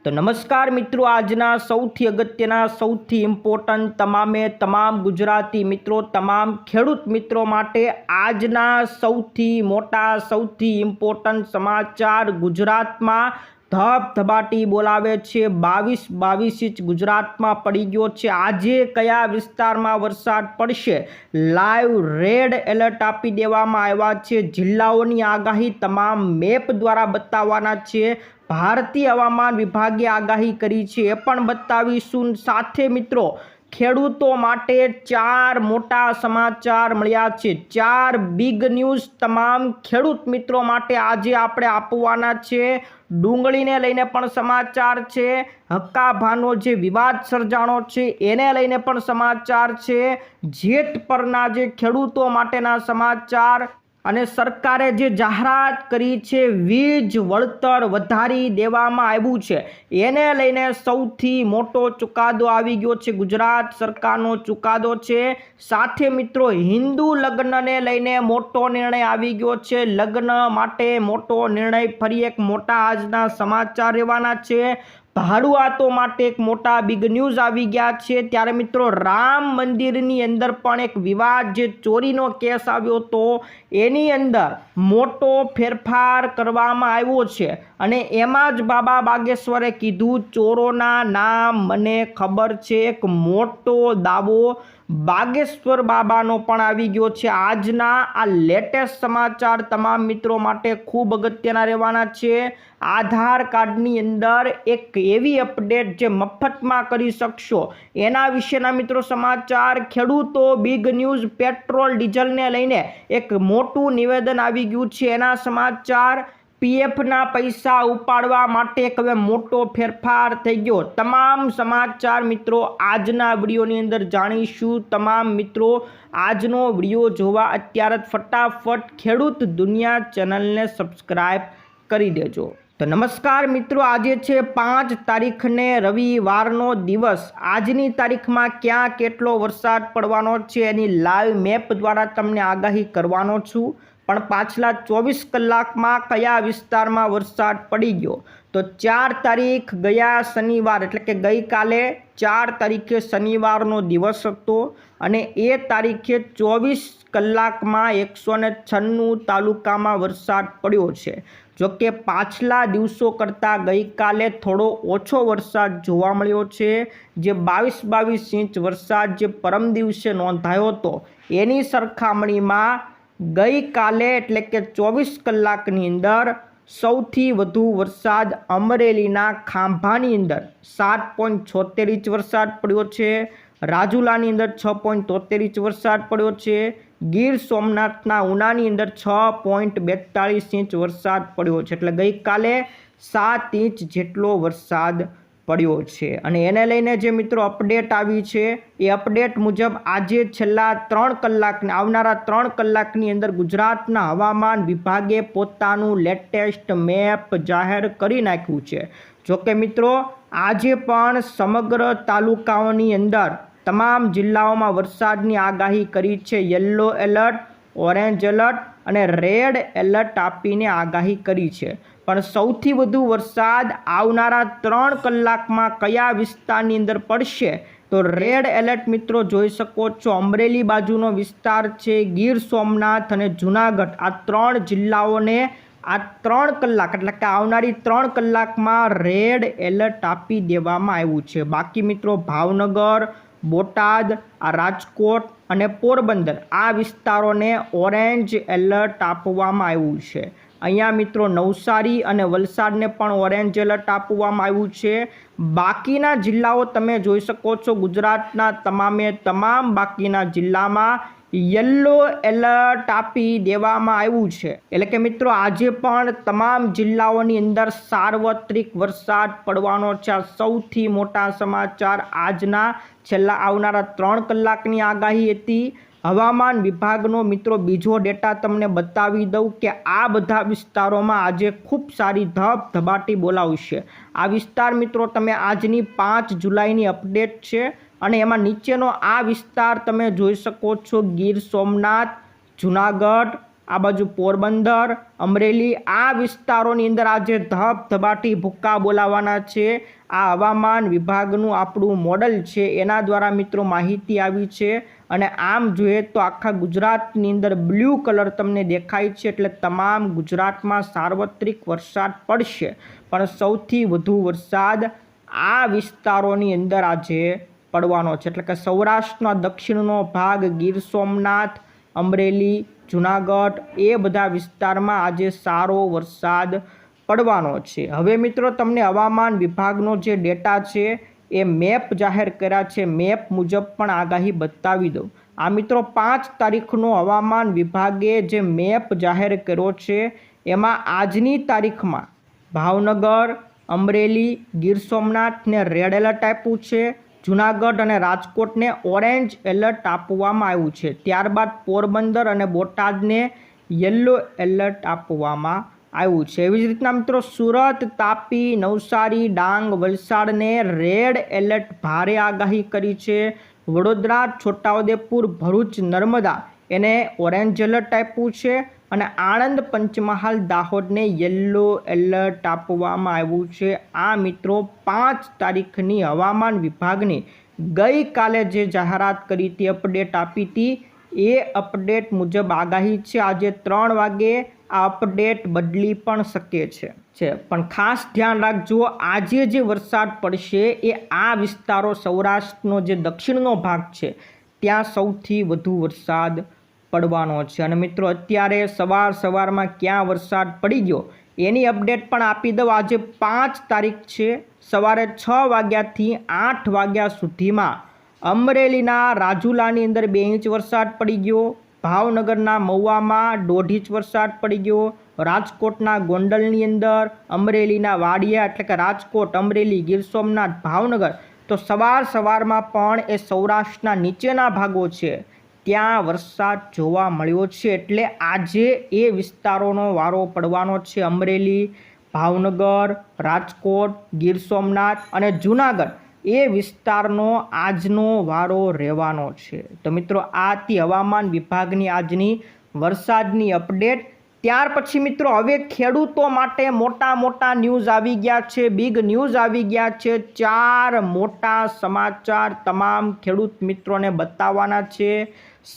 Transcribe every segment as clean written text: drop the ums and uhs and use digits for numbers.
तो नमस्कार मित्रों, आजना सौथी अगत्यना सौथी इम्पोर्टंट તમામ गुजराती मित्रों, तमाम खेडूत मित्रों माटे आजना सौथी मोटा सौथी इम्पोर्टंट समाचार गुजरात में धबधबाटी बोलावे छे। 22 इंच गुजरात में पड़ी गयो छे। आजे कया विस्तार में वरसाद पड़शे लाइव रेड एलर्ट आपी देवामां आव्या छे। जिल्लाओनी आगाही तमाम मेप द्वारा बताववाना छे। भारतीय हवामान विभागे आगाही करी छे ए पण बतावीशुं। साथे मित्रों खेडूतो माटे 4 मोटा समाचार मळ्या छे। 4 बिग न्यूज तमाम खेडूत मित्रों माटे आजे आपणे आपवाना छे। डूंगळीने लईने पण समाचार छे। हक्काभानो जे विवाद सर्जाणो छे एने लईने पण समाचार छे। जेट परना जे खेडूतो माटेना समाचार અને સરકારે જે જાહેરાત કરી છે વીજ વળતર વધારી દેવામાં આવ્યું છે એને લઈને સૌથી મોટો ચુકાદો આવી ગયો છે। ગુજરાત સરકારનો ચુકાદો છે। સાથે મિત્રો હિન્દુ લગ્નને લઈને મોટો નિર્ણય આવી ગયો છે। લગ્ન માટે મોટો નિર્ણય ફરી એક મોટા આજના સમાચાર રહેવાના છે। ભાડુઆતો માટે એક મોટા બિગ ન્યૂઝ આવી ગયા છે। ત્યારે મિત્રો રામ મંદિરની અંદર પણ એક વિવાદ જે ચોરીનો કેસ આવ્યો હતો એની અંદર મોટો ફેરફાર કરવામાં આવ્યો છે અને એમાં જ બાબા બાગેશ્વરે કીધું ચોરોના નામ મને ખબર છે। એક મોટો દાવો બાગેશ્વર બાબાનો પણ આવી ગયો છે। આજના આ લેટેસ્ટ સમાચાર તમામ મિત્રો માટે ખૂબ અગત્યના રહેવાના છે। આધાર કાર્ડની અંદર એક એવી અપડેટ જે મફતમાં કરી શકશો એના વિશેના મિત્રો સમાચાર। ખેડૂતો બિગ ન્યૂઝ પેટ્રોલ ડીઝલને લઈને એક મોટું નિવેદન આવી ગયું છે એના સમાચાર। પીએફના પૈસા ઉપાડવા માટે હવે મોટો ફેરફાર થઈ ગયો। તમામ સમાચાર મિત્રો આજના વિડીયોની અંદર જાણીશું। તમામ મિત્રો આજનો વિડીયો જોવા અત્યારે જ ફટાફટ ખેડૂત દુનિયા ચેનલને સબસ્ક્રાઇબ કરી દેજો। તો નમસ્કાર મિત્રો, આજે છે 5 તારીખને રવિવારનો દિવસ। આજની તારીખમાં ક્યાં કેટલો વરસાદ પડવાનો છે એની લાઈવ મેપ દ્વારા તમને આગાહી કરવાનો છું। પણ પાછલા 24 કલાકમાં કયા વિસ્તારમાં વરસાદ પડી ગયો તો 4 તારીખ ગયા શનિવાર એટલે કે ગઈકાલે 4 તારીખે શનિવારનો દિવસ હતો અને એ તારીખે 24 કલાકમાં 196 તાલુકામાં વરસાદ પડ્યો છે। જોકે પાછલા દિવસો કરતાં ગઈકાલે થોડો ઓછો વરસાદ જોવા મળ્યો છે। જે 22 ઇંચ વરસાદ જે પરમ દિવસે નોંધાયો હતો એની સરખામણીમાં ગઈકાલે એટલે કે 24 કલાકની અંદર સૌથી વધુ વરસાદ અમરેલીના ખાંભાની અંદર 7.76 ઇંચ વરસાદ પડ્યો છે। રાજુલાની અંદર 6.73 ઇંચ વરસાદ પડ્યો છે। ગીર સોમનાથના ઉનાની અંદર 6.42 ઇંચ વરસાદ પડ્યો છે। એટલે ગઈકાલે 7 ઇંચ જેટલો વરસાદ પડ્યો છે અને એને લઈને જે મિત્રો અપડેટ આવી છે એ અપડેટ મુજબ આજે છેલ્લા 3 કલાકને આવનારા 3 કલાકની અંદર ગુજરાતના હવામાન વિભાગે પોતાનું લેટેસ્ટ મેપ જાહેર કરી નાખ્યું છે। જોકે મિત્રો આજે પણ સમગ્ર તાલુકાઓની અંદર તમામ જિલ્લાઓમાં વરસાદની આગાહી કરી છે। યલો એલર્ટ, ઓરેન્જ એલર્ટ અને રેડ એલર્ટ આપીને આગાહી કરી છે। પણ સૌથી વધુ વરસાદ આવનારા 3 કલાકમાં કયા વિસ્તારની અંદર પડશે તો રેડ એલર્ટ મિત્રો જોઈ શકો છો અમરેલી બાજુનો વિસ્તાર છે, ગીર સોમનાથ અને જૂનાગઢ આ 3 જિલ્લાઓને આ 3 કલાક એટલે કે આવનારી 3 કલાકમાં રેડ એલર્ટ આપી દેવામાં આવ્યું છે। બાકી મિત્રો ભાવનગર, બોટાદ, રાજકોટ અને પોરબંદર આ વિસ્તારોને ઓરેન્જ એલર્ટ આપવામાં આવ્યું છે। અહીંયા મિત્રો નવસારી અને વલસાડને પણ ઓરેન્જ એલર્ટ આપવામાં આવ્યું છે। બાકીના જિલ્લાઓ તમે જોઈ શકો છો ગુજરાતના તમામ બાકીના જિલ્લામાં યલો એલર્ટ આપી દેવામાં આવ્યું છે। એટલે કે મિત્રો આજે પણ તમામ જિલ્લાઓની અંદર સાર્વત્રિક વરસાદ પડવાનો છે। આ સૌથી મોટા સમાચાર આજના છેલ્લા આવનારા 3 કલાકની આગાહી હતી। હવામાન વિભાગનો મિત્રો બીજો ડેટા તમને બતાવી દઉં કે આ બધા વિસ્તારોમાં આજે ખૂબ સારી ધબધબાટી બોલાવશે। આ વિસ્તાર મિત્રો તમે આજની 5 જુલાઈની અપડેટ છે અને એમાં નીચેનો આ વિસ્તાર તમે જોઈ શકો છો ગીર સોમનાથ, જૂનાગઢ, આ બાજુ પોરબંદર, અમરેલી, આ વિસ્તારોની અંદર આજે ધબધબાટી ભૂક્કા બોલાવાના છે. આ હવામાન વિભાગનું આપણું મોડલ છે, એના દ્વારા મિત્રો માહિતી આવી છે. અને આમ જોઈએ તો આખા ગુજરાતની અંદર બ્લુ કલર તમને દેખાય છે, એટલે તમામ ગુજરાતમાં સાર્વત્રિક વરસાદ પડશે. પણ સૌથી વધુ વરસાદ આ વિસ્તારોની અંદર આજે પડવાનો છે, એટલે કે સૌરાષ્ટ્રના દક્ષિણનો ભાગ, ગીર સોમનાથ, અમરેલી, જુનાગઢ, એ બધા વિસ્તારમાં આજે સારો વરસાદ પડવાનો છે. હવે મિત્રો તમને હવામાન વિભાગનો જે ડેટા છે એ મેપ જાહેર કર્યા છે, મેપ મુજબ પણ આગાહી બતાવી દઉં. આ મિત્રો 5 તારીખનો હવામાન વિભાગે જે મેપ જાહેર કર્યો છે એમાં આજની તારીખમાં ભાવનગર, અમરેલી, ગીર સોમનાથને રેડ એલર્ટ આપ્યું છે. જુનાગઢ અને રાજકોટને ઓરેન્જ એલર્ટ આપવામાં આવ્યું છે. ત્યારબાદ પોરબંદર અને બોટાદને યલો એલર્ટ આપવામાં આવ્યું છે. એવી જ રીતના મિત્રો સુરત, તાપી, નવસારી, ડાંગ, વલસાડને રેડ એલર્ટ ભારે આગાહી કરી છે. વડોદરા, છોટાઉદેપુર, ભરૂચ, નર્મદા એને ઓરેન્જ એલર્ટ આપ્યું છે. અને આણંદ, પંચમહાલ, દાહોદને યલો એલર્ટ આપવામાં આવ્યું છે. આ મિત્રો 5 તારીખની હવામાન વિભાગની ગઈકાલે જે જાહેરાત કરી હતી, અપડેટ આપી હતી, એ અપડેટ મુજબ આગાહી છે. આજે 3 વાગે આ અપડેટ બદલી પણ શકે છે. પણ ખાસ ધ્યાન રાખજો, આજે જે વરસાદ પડશે એ આ વિસ્તારો, સૌરાષ્ટ્રનો જે દક્ષિણનો ભાગ છે ત્યાં સૌથી વધુ વરસાદ પડવાનો છે. અને મિત્રો અત્યારે સવારમાં ક્યાં વરસાદ પડી ગયો એની અપડેટ પણ આપી દઉં. આજે 5 તારીખ છે. સવારે 6 વાગ્યાથી 8 વાગ્યા સુધીમાં અમરેલીના રાજુલાની અંદર 2 ઇંચ વરસાદ પડી ગયો. ભાવનગરના મહુવામાં 1.5 ઇંચ વરસાદ પડી ગયો. રાજકોટના ગોંડલની અંદર, અમરેલીના વાડિયા એટલે કે રાજકોટ, અમરેલી, ગીર સોમનાથ, ભાવનગર, તો સવારમાં પણ એ સૌરાષ્ટ્રના નીચેના ભાગો છે ત્યાં વરસાદ જોવા મળ્યો છે. એટલે આજે એ વિસ્તારોનો વારો પડવાનો છે. અમરેલી, ભાવનગર, રાજકોટ, ગીર સોમનાથ અને જુનાગઢ, એ વિસ્તારનો આજનો વારો રહેવાનો છે. તો મિત્રો આ હતી હવામાન વિભાગની આજની વરસાદની અપડેટ. ત્યાર પછી મિત્રો હવે ખેડૂતો માટે મોટા ન્યૂઝ આવી ગયા છે, બિગ ન્યૂઝ આવી ગયા છે. 4 મોટા સમાચાર તમામ ખેડૂત મિત્રોને બતાવવાના છે.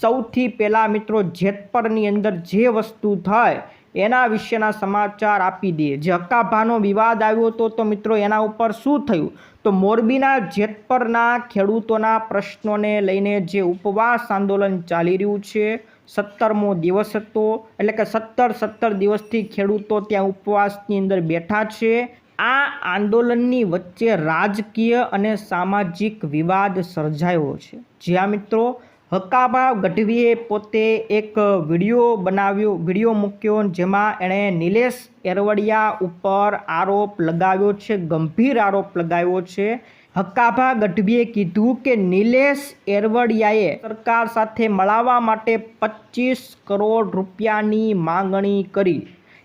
સૌથી પહેલાં મિત્રો જેતપરની અંદર જે વસ્તુ થાય એના વિશેના સમાચાર આપી દઈએ. જે હક્કાભાનો વિવાદ આવ્યો હતો તો મિત્રો એના ઉપર શું થયું, તો મોરબીના જેતપરના ખેડૂતોના પ્રશ્નોને લઈને જે ઉપવાસ આંદોલન ચાલી રહ્યું છે, 17મો દિવસ હતો, એટલે કે 17 દિવસથી ખેડૂતો ત્યાં ઉપવાસની અંદર બેઠા છે. આ આંદોલનની વચ્ચે રાજકીય અને સામાજિક વિવાદ સર્જાયો છે. જ્યાં મિત્રો હક્કાભા ગઢવીએ પોતે એક વિડીયો મૂક્યો, જેમાં એણે નિલેશ એરવડિયા ઉપર આરોપ લગાવ્યો છે, ગંભીર આરોપ લગાવ્યો છે. હક્કાભા ગઢવીએ કીધું કે નિલેશ એરવડિયાએ સરકાર સાથે મળવા માટે 25 કરોડ રૂપિયાની માંગણી કરી.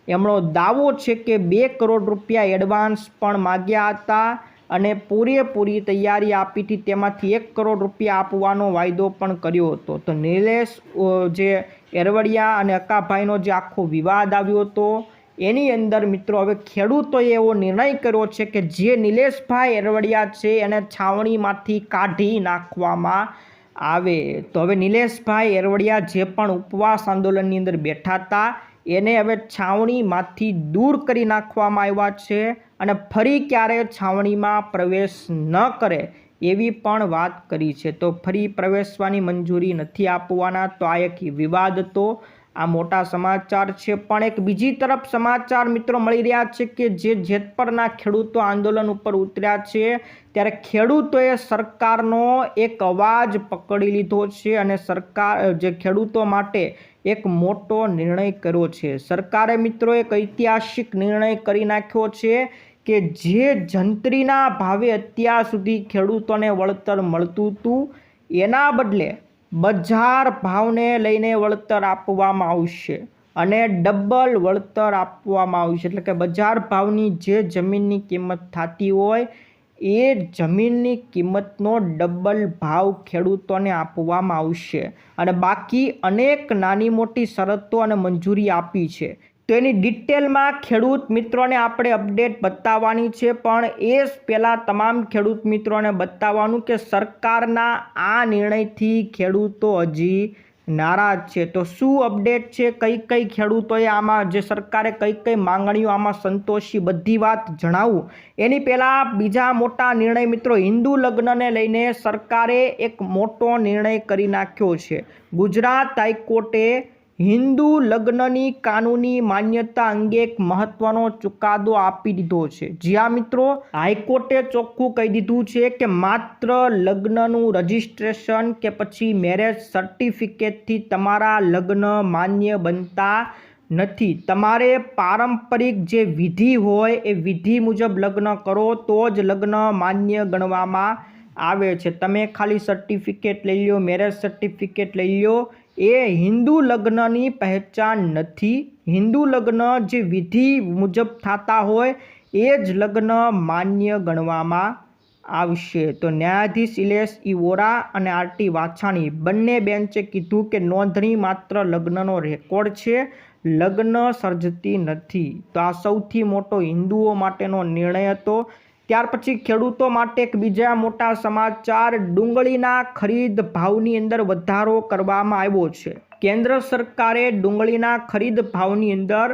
એમનો દાવો છે કે 2 કરોડ રૂપિયા એડવાન્સ પણ માગ્યા હતા અને પૂરેપૂરી તૈયારી આપી હતી, તેમાંથી 1 કરોડ રૂપિયા આપવાનો વાયદો પણ કર્યો હતો. તો નિલેશ જે એરવડિયા અને હક્કાભાઈનો જે આખો વિવાદ આવ્યો હતો એની અંદર મિત્રો હવે ખેડૂતોએ એવો નિર્ણય કર્યો છે કે જે નિલેશભાઈ એરવડિયા છે એને છાવણીમાંથી કાઢી નાખવામાં આવે. તો હવે નિલેશભાઈ એરવડિયા જે પણ ઉપવાસ આંદોલનની અંદર બેઠા હતા એને હવે છાવણીમાંથી દૂર કરી નાખવામાં આવ્યા છે અને ફરી ક્યારે છાવણીમાં પ્રવેશ ન કરે એવી પણ વાત કરી છે. તો ફરી પ્રવેશવાની મંજૂરી નથી આપવાના. તો આ એક વિવાદ હતો. આ મોટા સમાચાર છે. પણ એક બીજી તરફ સમાચાર મિત્રો મળી રહ્યા છે કે જે જેતપરના ખેડૂતો આંદોલન ઉપર ઉતર્યા છે ત્યારે ખેડૂતોએ સરકારનો એક અવાજ પકડી લીધો છે અને સરકાર જે ખેડૂતો માટે એક મોટો નિર્ણય કર્યો છે. સરકારે મિત્રો એક ઐતિહાસિક નિર્ણય કરી નાખ્યો છે કે જે જંત્રીના ભાવે અત્યાર સુધી ખેડૂતોને વળતર મળતું હતું એના બદલે બજાર ભાવને લઈને વળતર આપવામાં આવશે અને ડબલ વળતર આપવામાં આવશે. એટલે કે બજાર ભાવની જે જમીનની કિંમત થતી હોય એ જમીનની કિંમતનો ડબલ ભાવ ખેડૂતોને આપવામાં આવશે અને બાકી અનેક નાની મોટી શરતો અને મંજૂરી આપી છે. તો એની ડિટેલમાં ખેડૂત મિત્રોને આપણે અપડેટ બતાવવાની છે, પણ એ પહેલાં તમામ ખેડૂત મિત્રોને બતાવવાનું કે સરકારના આ નિર્ણયથી ખેડૂતો હજી નારાજ છે. તો શું અપડેટ છે, કઈ ખેડૂતોએ આમાં જે સરકારે કઈ માંગણીઓ આમાં સંતોષી, બધી વાત જણાવું એની પહેલાં બીજા મોટા નિર્ણય મિત્રો, હિન્દુ લગ્નને લઈને સરકારે એક મોટો નિર્ણય કરી નાખ્યો છે. ગુજરાત હાઈકોર્ટે હિન્દુ લગ્નની કાનૂની માન્યતા અંગે એક મહત્વનો ચુકાદો આપી દીધો છે. જ્યાં મિત્રો હાઈકોર્ટે ચોખ્ખું કહી દીધું છે કે માત્ર લગ્નનું રજિસ્ટ્રેશન કે પછી મેરેજ સર્ટિફિકેટથી તમારા લગ્ન માન્ય બનતા નથી. તમારે પારંપરિક જે વિધિ હોય એ વિધિ મુજબ લગ્ન કરો તો જ લગ્ન માન્ય ગણવામાં આવે છે. તમે ખાલી સર્ટિફિકેટ લઈ લો, મેરેજ સર્ટિફિકેટ લઈ લો, એ હિન્દુ લગ્નની પહેચાન નથી. હિન્દુ લગ્ન જે વિધિ મુજબ થતા હોય એ જ લગ્ન માન્ય ગણવામાં આવશે. તો ન્યાયાધીશ ઇલેશ ઈ વોરા અને આરટી વાછાણી બંને બેન્ચે કીધું કે નોંધણી માત્ર લગ્નનો રેકોર્ડ છે, લગ્ન સર્જતી નથી. તો આ સૌથી મોટો હિન્દુઓ માટેનો નિર્ણય હતો. ત્યાર પછી ખેડૂતો માટે એક બીજા મોટા સમાચાર, ડુંગળીના ખરીદ ભાવની અંદર વધારો કરવામાં આવ્યો છે. કેન્દ્ર સરકારે ડુંગળીના ખરીદ ભાવની અંદર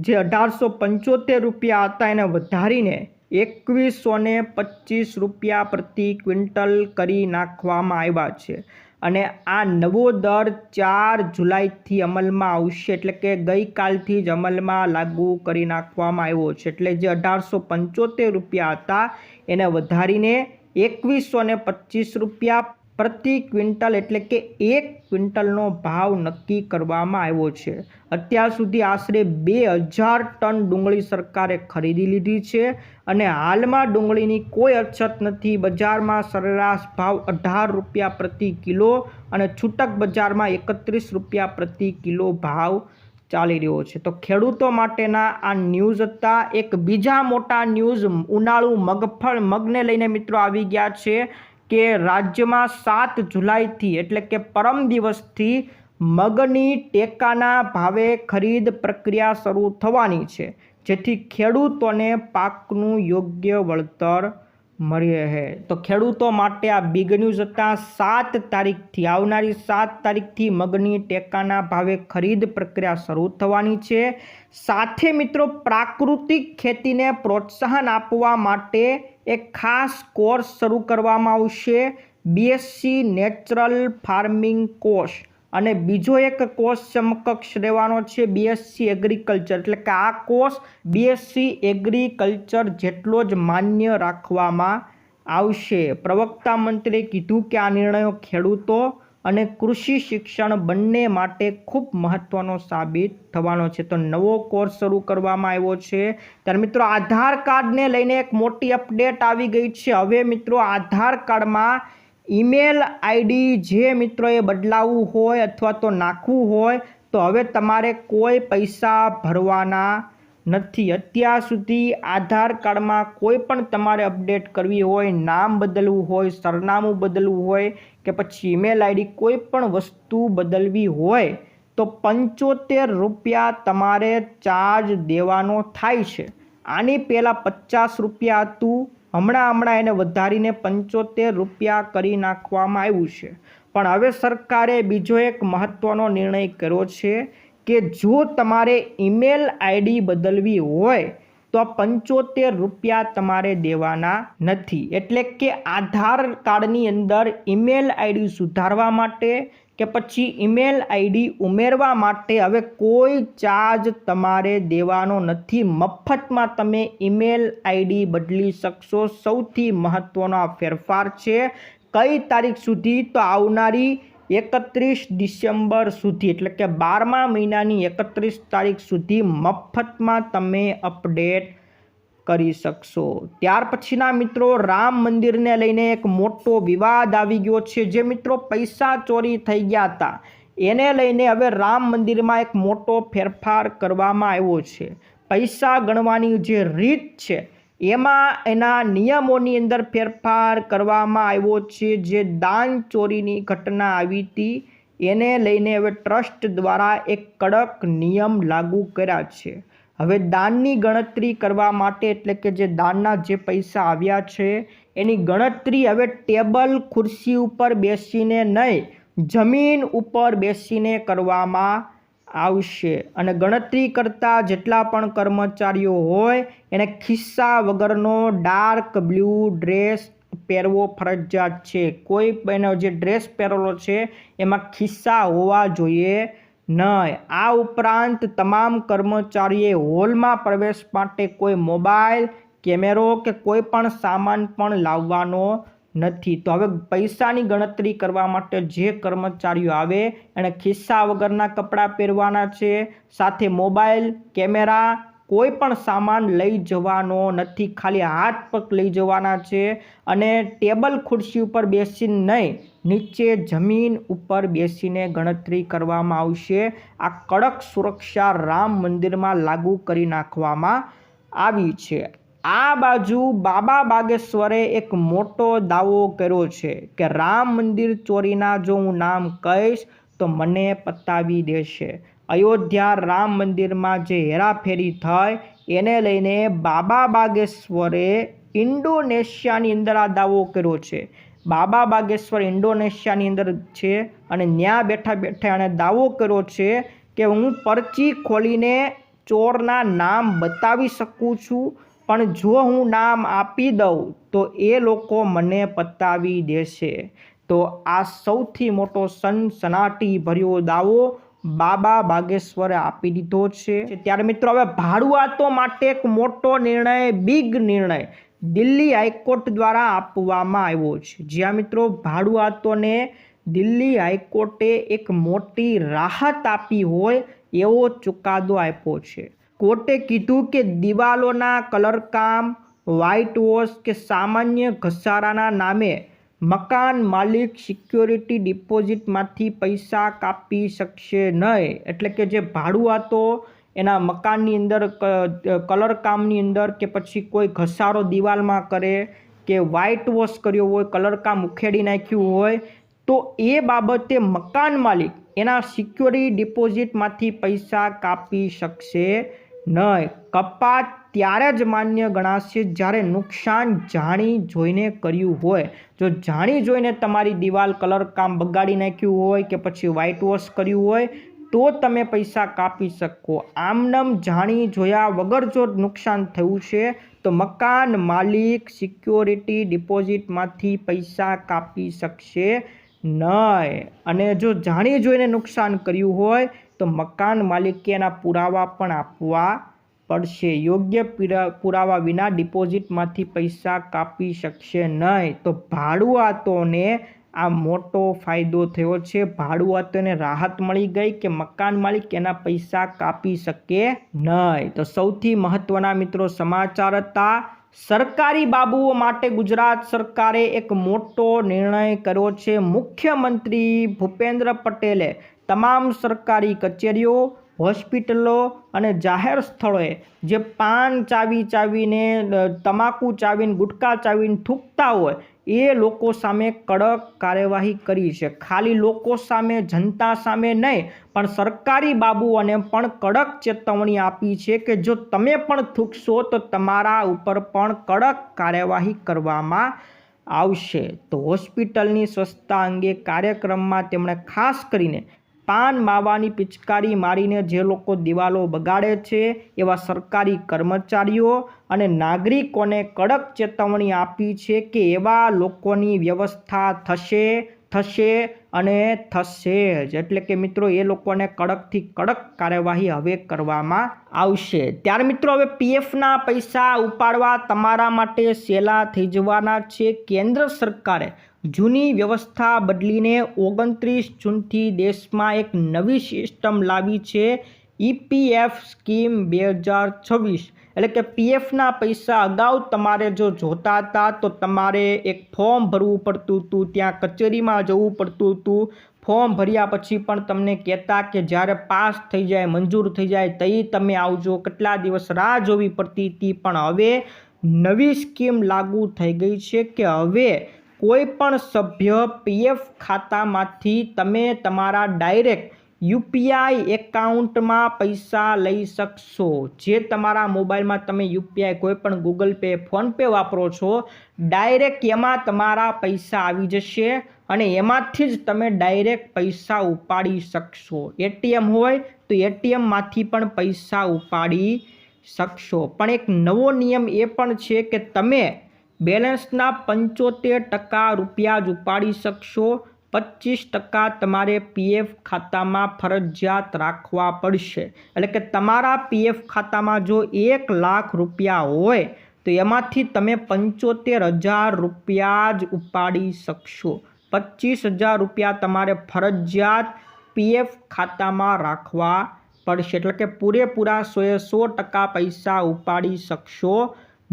જે 1875 રૂપિયા હતા એને વધારીને 2125 રૂપિયા પ્રતિ ક્વિન્ટલ કરી નાખવામાં આવ્યા છે અને આ નવો દર 4 જુલાઈથી અમલમાં આવશે, એટલે કે ગઈકાલથી જ અમલમાં લાગુ કરી નાખવામાં આવ્યો છે. એટલે જે 1875 રૂપિયા હતા એને વધારીને 2125 રૂપિયા પ્રતિ ક્વિન્ટલ એટલે કે 1 ક્વિન્ટલનો ભાવ નક્કી કરવામાં આવ્યો છે. અત્યાર સુધી આશરે 2000 ટન ડુંગળી સરકારે ખરીદી લીધી છે અને હાલમાં ડુંગળીની કોઈ અછત નથી. બજારમાં સરેરાશ ભાવ 18 રૂપિયા પ્રતિ કિલો અને છૂટક બજારમાં 31 રૂપિયા પ્રતિ કિલો ભાવ ચાલી રહ્યો છે. તો ખેડૂતો માટેના આ ન્યૂઝ હતા. એક બીજા મોટા ન્યૂઝ ઉનાળુ મગને લઈને મિત્રો આવી ગયા છે કે રાજ્યમાં 7 જુલાઈથી એટલે કે પરમ દિવસથી મગની ટેકાના ભાવે ખરીદ પ્રક્રિયા શરૂ થવાની છે, જેથી ખેડૂતોને પાકનું યોગ્ય વળતર મળી રહે. તો ખેડૂતો માટે આ બિગ ન્યૂઝ હતા. 7 તારીખથી આવનારી 7 તારીખથી મગની ટેકાના ભાવે ખરીદ પ્રક્રિયા શરૂ થવાની છે. સાથે મિત્રો પ્રાકૃતિક ખેતીને પ્રોત્સાહન આપવા માટે એક ખાસ કોર્સ શરૂ કરવામાં આવશે, બીએસસી નેચરલ ફાર્મિંગ કોર્સ, અને બીજો એક કોર્સ સમકક્ષ રહેવાનો છે બીએસસી એગ્રીકલ્ચર. એટલે કે આ કોર્સ બીએસસી એગ્રીકલ્ચર જેટલો જ માન્ય રાખવામાં આવશે. પ્રવક્તા મંત્રીએ કીધું કે આ નિર્ણયો ખેડૂતો અને કૃષિ શિક્ષણ બંને માટે ખૂબ મહત્વનો સાબિત થવાનો છે. તો નવો કોર્સ શરૂ કરવામાં આવ્યો છે. ત્યારે મિત્રો આધાર કાર્ડને લઈને એક મોટી અપડેટ આવી ગઈ છે. હવે મિત્રો આધાર કાર્ડમાં ઈમેલ આઈડી જે મિત્રોએ બદલાવવું હોય અથવા તો નાખવું હોય તો હવે તમારે કોઈ પૈસા ભરવાના નથી. અત્યાર સુધી આધાર કાર્ડમાં કોઈ પણ તમારે અપડેટ કરવી હોય, નામ બદલવું હોય, સરનામું બદલવું હોય કે પછી ઈમેલ આઈડી કોઈ પણ વસ્તુ બદલવી હોય તો 75 રૂપિયા તમારે ચાર્જ દેવાનો થાય છે. આની પહેલાં 50 રૂપિયા હતું, હમણાં એને વધારીને 75 રૂપિયા કરી નાખવામાં આવ્યું છે. પણ હવે સરકારે બીજો એક મહત્વનો નિર્ણય કર્યો છે કે જો તમારે ઈમેલ આઈડી બદલવી હોય તો 75 રૂપિયા તમારે દેવાના નથી. એટલે કે આધાર કાર્ડની અંદર ઈમેલ આઈડી સુધારવા માટે કે પછી ઈમેલ આઈડી ઉમેરવા માટે હવે કોઈ ચાર્જ તમારે દેવાનો નથી. મફતમાં તમે ઈમેલ આઈડી બદલી શકશો. સૌથી મહત્વનો આ ફેરફાર છે. કઈ તારીખ સુધી? તો આવનારી 31 ડિસેમ્બર સુધી, એટલે કે 12મા મહિનાની 31 તારીખ સુધી મફતમાં તમે અપડેટ કરી શકશો. ત્યાર પછીના મિત્રો રામ મંદિરને લઈને એક મોટો વિવાદ આવી ગયો છે. જે મિત્રો પૈસા ચોરી થઈ ગયા હતા એને લઈને હવે રામ મંદિરમાં એક મોટો ફેરફાર કરવામાં આવ્યો છે. પૈસા ગણવાની જે રીત છે એમાં એના નિયમોની અંદર ફેરફાર કરવામાં આવ્યો છે. જે દાન ચોરીની ઘટના આવી હતી એને લઈને હવે ટ્રસ્ટ દ્વારા એક કડક નિયમ લાગુ કર્યા છે. હવે દાનની ગણતરી કરવા માટે, એટલે કે જે દાનના જે પૈસા આવ્યા છે એની ગણતરી હવે ટેબલ ખુરશી ઉપર બેસીને નહીં, જમીન ઉપર બેસીને કરવામાં આવશે. અને ગણતરી કરતા જેટલા પણ કર્મચારીઓ હોય એને ખિસ્સા વગરનો ડાર્ક બ્લુ ડ્રેસ પહેરવો ફરજિયાત છે. કોઈ એનો જે ડ્રેસ પહેરેલો છે એમાં ખિસ્સા હોવા જોઈએ નહીં. આ ઉપરાંત તમામ કર્મચારીએ હોલમાં પ્રવેશ માટે કોઈ મોબાઈલ, કેમેરો કે કોઈ પણ સામાન પણ લાવવાનો નથી. તો હવે પૈસાની ગણતરી કરવા માટે જે કર્મચારીઓ આવે એને ખિસ્સા વગરના કપડાં પહેરવાના છે. સાથે મોબાઈલ, કેમેરા, કોઈ પણ સામાન લઈ જવાનો નથી, ખાલી હાથ પગ લઈ જવાના છે. અને ટેબલ ખુરશી ઉપર બેસીને નહીં, નીચે જમીન ઉપર બેસીને ગણતરી કરવામાં આવશે. આ કડક સુરક્ષા રામ મંદિરમાં લાગુ કરી નાખવામાં આવી છે. આ બાજુ બાબા બાગેશ્વરે એક મોટો દાવો કર્યો છે કે રામ મંદિર ચોરીના જો હું નામ કહીશ તો મને પતાવી દેશે. અયોધ્યા રામ મંદિરમાં જે હેરાફેરી થઈ એને લઈને બાબા બાગેશ્વરે ઇન્ડોનેશિયાની અંદર આ દાવો કર્યો છે. બાબા બાગેશ્વર ઇન્ડોનેશિયાની અંદર છે અને ત્યાં બેઠા બેઠા એણે દાવો કર્યો છે કે હું પરચી ખોલીને ચોરના નામ બતાવી શકું છું, પણ જો હું નામ આપી દઉં તો એ લોકો મને પતાવી દેશે. તો આ સૌથી મોટો સનસનાટી ભર્યો દાવો બાબા બાગેશ્વરે આપી દીધો છે. ત્યારે મિત્રો હવે ભાડુઆતો માટે એક મોટો નિર્ણય, બિગ નિર્ણય દિલ્હી હાઈકોર્ટ દ્વારા આપવામાં આવ્યો છે. જ્યાં મિત્રો ભાડુઆતોને દિલ્હી હાઈકોર્ટે એક મોટી રાહત આપી હોય એવો ચુકાદો આપ્યો છે. કોર્ટે કીધું કે દિવાલોના કલરકામ, વ્હાઇટ વોશ કે સામાન્ય ઘસારાના નામે મકાન માલિક સિક્યોરિટી ડિપોઝિટમાંથી પૈસા કાપી શકશે નહીં. એટલે કે જે ભાડુઆતો એના મકાનની અંદર કલરકામની અંદર કે પછી કોઈ ઘસારો દિવાલમાં કરે કે વ્હાઇટ વોશ કર્યો હોય, કલરકામ ઉખેડી નાખ્યું હોય, તો એ બાબતે મકાન માલિક એના સિક્યોરિટી ડિપોઝિટમાંથી પૈસા કાપી શકશે નહીં. કપાત ત્યારે જ માન્ય ગણાશે જ્યારે નુકસાન જાણી જોઈને કર્યું હોય. જો જાણી જોઈને તમારી દિવાલ કલરકામ બગાડી નાખ્યું હોય કે પછી વ્હાઇટ વોશ કર્યું હોય તો તમે પૈસા કાપી શકો. આમનામ જાણી જોયા વગર જો નુકસાન થયું છે તો મકાન માલિક સિક્યોરિટી ડિપોઝિટમાંથી પૈસા કાપી શકશે નહીં. અને જો જાણી જોઈને નુકસાન કર્યું હોય તો મકાન માલિકે એના પુરાવા પણ આપવા પડશે. યોગ્ય પુરાવા વિના ડિપોઝિટમાંથી પૈસા કાપી શકશે નહીં. તો ભાડુઆતોને આ મોટો ફાયદો થયો છે. ભાડુઆતોને રાહત મળી ગઈ કે મકાન માલિક એના પૈસા કાપી શકે નહીં. તો સૌથી મહત્વના મિત્રો સમાચાર હતા. સરકારી બાબુઓ માટે ગુજરાત સરકારે એક મોટો નિર્ણય કર્યો છે. મુખ્યમંત્રી ભૂપેન્દ્ર પટેલે તમામ સરકારી કચેરીઓ, હોસ્પિટલો અને જાહેર સ્થળોએ જે પાન ચાવીને, તમાકુ ચાવીને, ગુટકા ચાવીને થૂકતા હોય એ લોકો સામે કડક કાર્યવાહી કરી છે. ખાલી લોકો સામે, જનતા સામે નહીં, પણ સરકારી બાબુઓને પણ કડક ચેતવણી આપી છે કે જો તમે પણ થૂકશો તો તમારા ઉપર પણ કડક કાર્યવાહી કરવામાં આવશે. તો હોસ્પિટલની સ્વચ્છતા અંગે કાર્યક્રમમાં તેમણે ખાસ કરીને પાન માવાની પિચકારી મારીને જે લોકો દિવાલો બગાડે છે એવા સરકારી કર્મચારીઓ અને નાગરિકોને કડક ચેતવણી આપી છે કે એવા લોકોની વ્યવસ્થા થશે અને થશે જ. એટલે કે મિત્રો એ લોકોને કડકથી કડક કાર્યવાહી હવે કરવામાં આવશે. ત્યારે મિત્રો હવે પીએફના પૈસા ઉપાડવા તમારા માટે સહેલા થઈ જવાના છે. કેન્દ્ર સરકારે જૂની વ્યવસ્થા બદલીને 29 જૂનથી દેશમાં એક નવી સિસ્ટમ લાવી છે. EPF scheme 2026. એટલે કે પીએફના પૈસા અગાઉ તમારે જો જોતા હતા તો તમારે એક ફોર્મ ભરવું પડતું હતું, ત્યાં કચેરીમાં જવું પડતું હતું. ફોર્મ ભર્યા પછી પણ તમને કહેતા કે જ્યારે પાસ થઈ જાય, મંજૂર થઈ જાય તઈ તમે આવજો, કેટલા દિવસ રાહ જોવી પડતી હતી. પણ હવે નવી સ્કીમ લાગુ થઈ ગઈ છે કે હવે કોઈ પણ સભ્ય પીએફ ખાતામાંથી તમે તમારા ડાયરેક્ટ યુપીઆઈ એકાઉન્ટમાં પૈસા લઈ શકશો। જે તમારા મોબાઈલમાં તમે યુપીઆઈ કોઈ પણ ગૂગલ પે ફોનપે વાપરો છો, ડાયરેક્ટ એમાં તમારા પૈસા આવી જશે અને એમાંથી જ તમે ડાયરેક્ટ પૈસા ઉપાડી શકશો। એટીએમ હોય તો એટીએમમાંથી પણ પૈસા ઉપાડી શકશો। પણ એક નવો નિયમ એ પણ છે કે તમે બેલેન્સના 75% રૂપિયા જ ઉપાડી શકશો। 25% તમારે પીએફ ખાતામાં ફરજિયાત રાખવા પડશે। એટલે કે તમારા પીએફ ખાતામાં જો 1 લાખ રૂપિયા હોય તો એમાંથી તમે 75,000 રૂપિયા જ ઉપાડી શકશો। 25,000 રૂપિયા તમારે ફરજિયાત પીએફ ખાતામાં રાખવા પડશે। એટલે કે પૂરેપૂરા 100% પૈસા ઉપાડી શકશો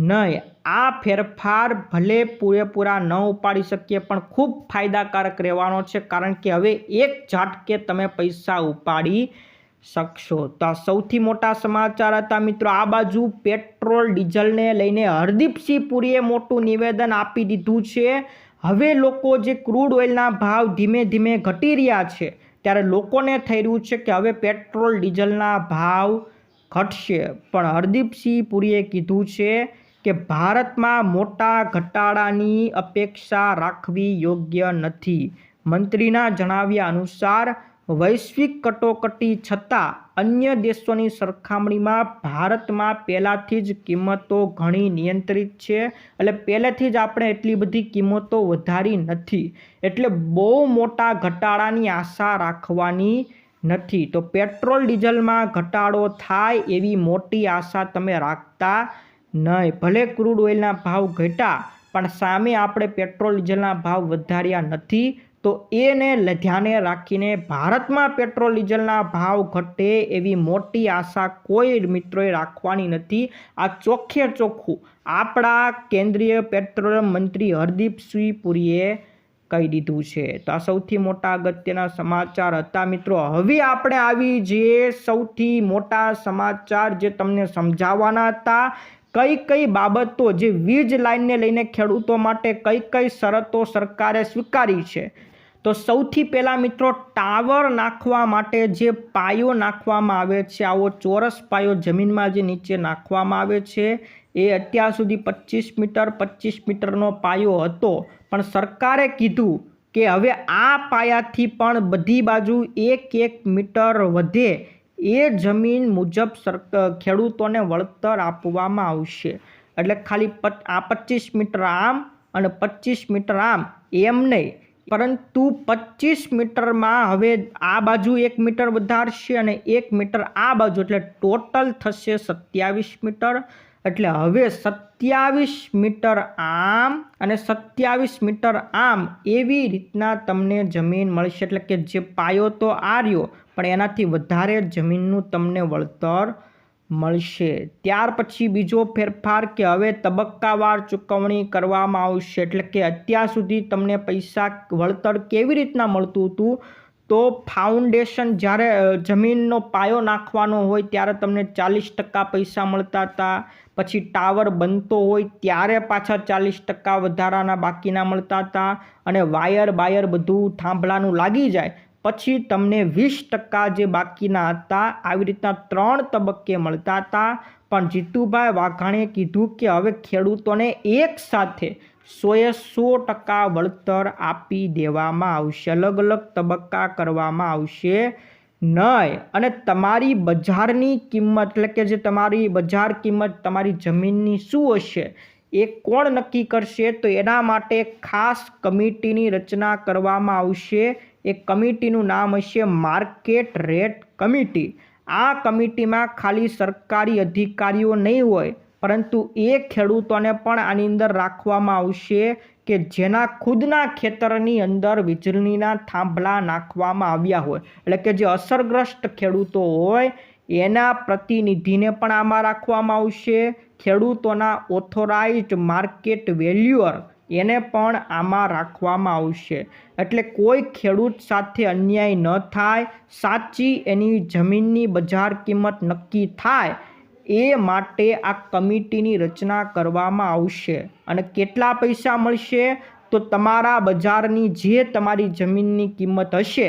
નહીં। આ ફેરફાર ભલે પૂરેપૂરા ન ઉપાડી શકીએ પણ ખૂબ ફાયદાકારક રહેવાનો છે, કારણ કે હવે એક ઝાટકે તમે પૈસા ઉપાડી શકશો। તો આ સૌથી મોટા સમાચાર હતા મિત્રો। આ બાજુ પેટ્રોલ ડીઝલને લઈને હરદીપસિંહ પુરીએ મોટું નિવેદન આપી દીધું છે। હવે લોકો જે ક્રૂડ ઓઇલના ભાવ ધીમે ધીમે ઘટી રહ્યા છે, ત્યારે લોકોને થઈ રહ્યું છે કે હવે પેટ્રોલ ડીઝલના ભાવ ઘટશે, પણ હરદીપસિંહ પુરીએ કીધું છે કે ભારતમાં મોટા ઘટાડાની અપેક્ષા રાખવી યોગ્ય નથી। મંત્રીના જણાવ્યા અનુસાર વૈશ્વિક કટોકટી છતાં અન્ય દેશોની સરખામણીમાં ભારતમાં પહેલાંથી જ કિંમતો ઘણી નિયંત્રિત છે। એટલે પહેલેથી જ આપણે એટલી બધી કિંમતો વધારી નથી, એટલે બહુ મોટા ઘટાડાની આશા રાખવાની નથી। તો પેટ્રોલ ડીઝલમાં ઘટાડો થાય એવી મોટી આશા તમે રાખતા નહીં। ભલે ક્રૂડ ઓઇલના ભાવ ઘટ્યા પણ સામે આપણે પેટ્રોલ ડીઝલના ભાવ વધાર્યા નથી, તો એને ધ્યાને રાખીને ભારતમાં પેટ્રોલ ડીઝલના ભાવ ઘટે એવી મોટી આશા કોઈ મિત્રોએ રાખવાની નથી। આ ચોખ્ખે ચોખ્ખું આપણા કેન્દ્રીય પેટ્રોલિયમ મંત્રી હરદીપસિંહ પુરીએ કહી દીધું છે। તો આ સૌથી મોટા અગત્યના સમાચાર હતા મિત્રો। હવે આપણે આવી જે સૌથી મોટા સમાચાર જે તમને સમજાવવાના હતા, કઈ કઈ બાબતો જે વીજ લાઇનને લઈને ખેડૂતો માટે કઈ કઈ શરતો સરકારે સ્વીકારી છે। તો સૌથી પહેલાં મિત્રો, ટાવર નાખવા માટે જે પાયો નાખવામાં આવે છે, આવો ચોરસ પાયો જમીનમાં જે નીચે નાખવામાં આવે છે, એ અત્યાર સુધી 25 મીટરનો પાયો હતો, પણ સરકારે કીધું કે હવે આ પાયાથી પણ બધી બાજુ 1 મીટર વધે એ જમીન મુજબ ખેડૂતોને વળતર આપવામાં આવશે। એટલે ખાલી આ 25 મીટર આમ અને 25 મીટર આમ એમ નહીં, પરંતુ 25 મીટરમાં હવે આ બાજુ 1 મીટર વધારશે અને 1 મીટર આ બાજુ, એટલે ટોટલ થશે 27 મીટર। એટલે હવે 27 મીટર આમ અને 27 મીટર આમ એવી રીતના તમને જમીન મળશે। એટલે કે જે પાયો તો આ રહ્યો, પણ એનાથી વધારે જમીનનું તમને વળતર મળશે। ત્યાર પછી બીજો ફેરફાર કે હવે તબક્કાવાર ચૂકવણી કરવામાં આવશે। એટલે કે અત્યાર સુધી તમને પૈસા વળતર કેવી રીતના મળતું હતું, તો ફાઉન્ડેશન જ્યારે જમીનનો પાયો નાખવાનો હોય ત્યારે તમને 40% પૈસા મળતા હતા, પછી ટાવર બનતો હોય ત્યારે પાછા 40% વધારાના બાકીના મળતા હતા, અને વાયર બધું થાંભલાનું લાગી જાય પછી તમને 20% જે બાકીના હતા, આવી રીતના 3 તબક્કે મળતા હતા। પણ જીતુભાઈ વાઘાણીએ કીધું કે હવે ખેડૂતોને એક સાથે 100% વળતર આપી દેવામાં આવશે, અલગ અલગ તબક્કા કરવામાં આવશે નહીં। અને તમારી બજારની કિંમત, એટલે કે જે તમારી બજાર કિંમત તમારી જમીનની શું હશે એ કોણ નક્કી કરશે, તો એના માટે ખાસ કમિટીની રચના કરવામાં આવશે। એ કમિટીનું નામ હશે માર્કેટ રેટ કમિટી। આ કમિટીમાં ખાલી સરકારી અધિકારીઓ નહીં હોય, પરંતુ એ ખેડૂતોને પણ આની અંદર રાખવામાં આવશે કે જેના ખુદના ખેતરની અંદર વીજળીના થાંભલા નાખવામાં આવ્યા હોય। એટલે કે જે અસરગ્રસ્ત ખેડૂતો હોય એના પ્રતિનિધિને પણ આમાં રાખવામાં આવશે। ખેડૂતોના ઓથોરાઇઝ્ડ માર્કેટ વેલ્યુઅર એને પણ આમાં રાખવામાં આવશે। એટલે કોઈ ખેડૂત સાથે અન્યાય ન થાય, સાચી એની જમીનની બજાર કિંમત નક્કી થાય એ માટે આ કમિટીની રચના કરવામાં આવશે અને કેટલા પૈસા મળશે તો તમારા બજારની જે તમારી જમીનની કિંમત હશે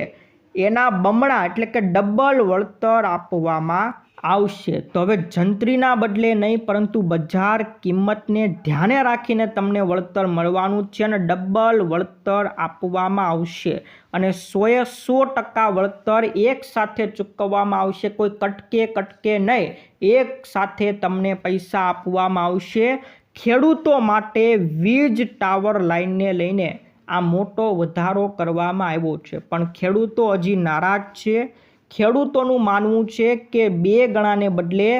એના બમણા એટલે કે ડબલ વળતર આપવામાં આવશે। તો હવે જંત્રીના બદલે નહીં પરંતુ બજાર કિંમતને ધ્યાને રાખીને તમને વળતર મળવાનું છે અને ડબલ વળતર આપવામાં આવશે અને 100% વળતર એક સાથે ચૂકવવામાં આવશે, કોઈ કટકે નહીં, એક સાથે તમને પૈસા આપવામાં આવશે। ખેડૂતો માટે વીજ ટાવર લાઇનને લઈને આ મોટો વધારો કરવામાં આવ્યો છે પણ ખેડૂતો હજી નારાજ છે। ખેડૂતોનું માનવું છે કે 2 ગણાને બદલે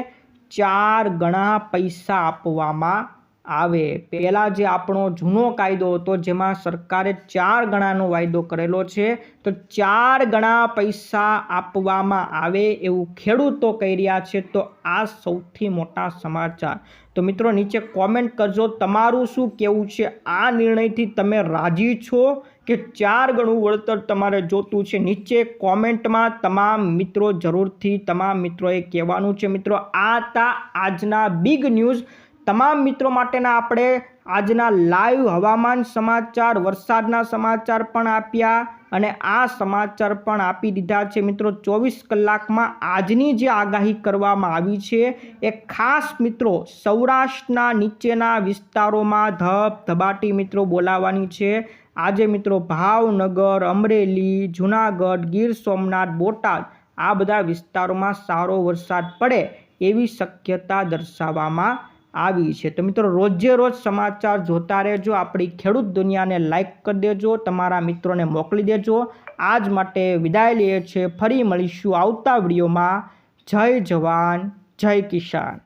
4 ગણા પૈસા આપવામાં આવે। પહેલાં જે આપણો જૂનો કાયદો હતો જેમાં સરકારે 4 ગણાનો વાયદો કરેલો છે તો 4 ગણા પૈસા આપવામાં આવે એવું ખેડૂતો કહી રહ્યા છે। તો આ સૌથી મોટા સમાચાર। તો મિત્રો નીચે કોમેન્ટ કરજો તમારું શું કહેવું છે, આ નિર્ણયથી તમે રાજી છો કે 4 ગણું વળતર તમારે જોતું છે? નીચે કોમેન્ટમાં તમામ મિત્રો જરૂરથી તમામ મિત્રોએ કહેવાનું છે। મિત્રો આ હતા આજના બિગ ન્યૂઝ। તમામ મિત્રો માટેના આપણે આજના લાઈવ હવામાન સમાચાર, વરસાદના સમાચાર પણ આપ્યા અને આ સમાચાર પણ આપી દીધા છે। મિત્રો 24 કલાકમાં આજની જે આગાહી કરવામાં આવી છે એ ખાસ મિત્રો સૌરાષ્ટ્રના નીચેના વિસ્તારોમાં ધબધબાટી મિત્રો બોલાવવાની છે। આજે મિત્રો ભાવનગર, અમરેલી, જૂનાગઢ, ગીર સોમનાથ, બોટાદ આ બધા વિસ્તારોમાં સારો વરસાદ પડે એવી શક્યતા દર્શાવવામાં આવી છે। તો મિત્રો રોજે રોજ સમાચાર જોતા રહેજો। આપણી ખેડૂત દુનિયાને લાઈક કરી દેજો, તમારા મિત્રોને મોકલી દેજો। આજ માટે વિદાય લઈએ છીએ, ફરી મળીશું આવતા વિડીયોમાં। જય જવાન, જય કિસાન।